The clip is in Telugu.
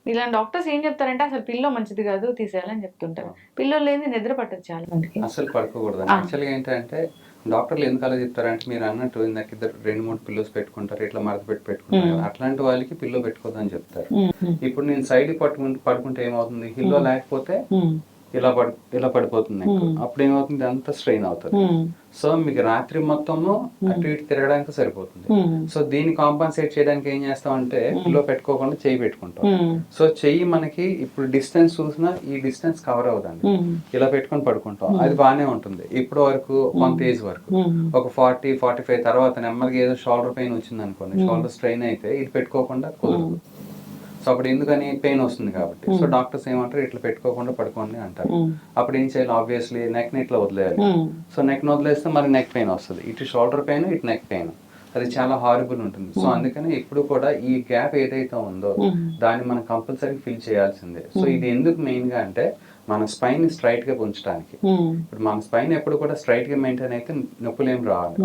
ఇలాంటి డాక్టర్స్ ఏం చెప్తారంటే అసలు పిల్లో మంచిది కాదు తీసేయాలని చెప్తుంటారు. ఆ! పిల్లో లేనిది నిద్ర పట్టదు చాలా మందికి. అస్సలు పడుకోకూడదండి. ఆ! యాక్చువల్‌గా ఏంటంటే డాక్టర్లు ఎందుకు అలా చెప్తారంటే మీరన్నట్టు ఇందాక ఇద్దరు 2, 3 పిల్లోస్ పెట్టుకుంటారు. ఇట్లా మడత పెట్టి పెట్టుకుంటారు హ్మ్. కదా! అట్లాంటి వాళ్ళకి పిల్లో పెట్టుకోవద్దని చెప్తారు. హ్మ్. హ్మ్. ఇప్పుడు నేను సైడ్‌కి పడుకుంటే ఏమవుతుంది? పిల్లో హ్మ్. లేకపోతే హ్మ్. ఇలా పడిపోతుంది నెక్. హ్మ్. అప్పుడేమవుతుంది అంతా స్ట్రెయిన్ అవుతది. హ్మ్. సో, మీకు రాత్రి మొత్తము హ్మ్. అటు ఇటు తిరగడానికి సరిపోతుంది. హ్మ్. సో, దీన్ని కాంపెన్సేట్ చేయడానికి ఏం చేస్తామంటే హ్మ్. పిల్లో పెట్టుకోకుండా చెయ్యి పెట్టుకుంటాం. హ్మ్. సో, చెయ్యి మనకి ఇప్పుడు డిస్టెన్స్ చూసినా ఈ డిస్టెన్స్ కవర్ అవ్వదండి. హ్మ్. ఇలా పెట్టుకొని పడుకుంటాం. హ్మ్. అది బానే ఉంటుంది. ఇప్పటి వరకు కొంత హ్మ్. ఏజ్ వరకు. హ్మ్. ఒక 40, 45 తర్వాత నెమ్మదిగా ఏదో షోల్డర్ పెయిన్ వచ్చిందనుకోండి. హ్మ్. షోల్డర్ స్ట్రెయిన్ అయితే ఇది పెట్టుకోకుండా హ్మ్. కుదరదు. సో, అప్పుడు ఎందుకని పెయిన్ వస్తుంది కాబట్టి. సో, హ్మ్. డాక్టర్స్ ఏమంటారు ఇట్లా పెట్టుకోకుండా పడుకోండి అంటారు. హ్మ్. అప్పుడు ఏం చేయాలి ఆబ్వియస్లీ నెక్‌ని ఇట్లా వదిలేయాలి. హ్మ్. సో, నెక్‌ని వదిలేస్తే మరి నెక్ పెయిన్ వస్తది. ఇటు షోల్డర్ పెయిన్, ఇటు నెక్ పెయిన్. అది చాలా హారిబుల్ ఉంటుంది. సో, హ్మ్. అందుకని ఎప్పుడు కూడా ఈ గ్యాప్ ఏదైతే ఉందో హ్మ్. దాన్ని మనం కంపల్సరీ ఫిల్ చేయాల్సిందే. సో, హ్మ్. ఇది ఎందుకు మెయిన్‌గా అంటే మన స్పైన్‌ని స్ట్రెయిట్‌గా ఉంచడానికి. హ్మ్. ఇప్పుడు మన స్పైన్ ఎప్పుడు కూడా స్ట్రెయిట్‌గా మెయింటైన్ అయితే నొప్పులేమి రావు.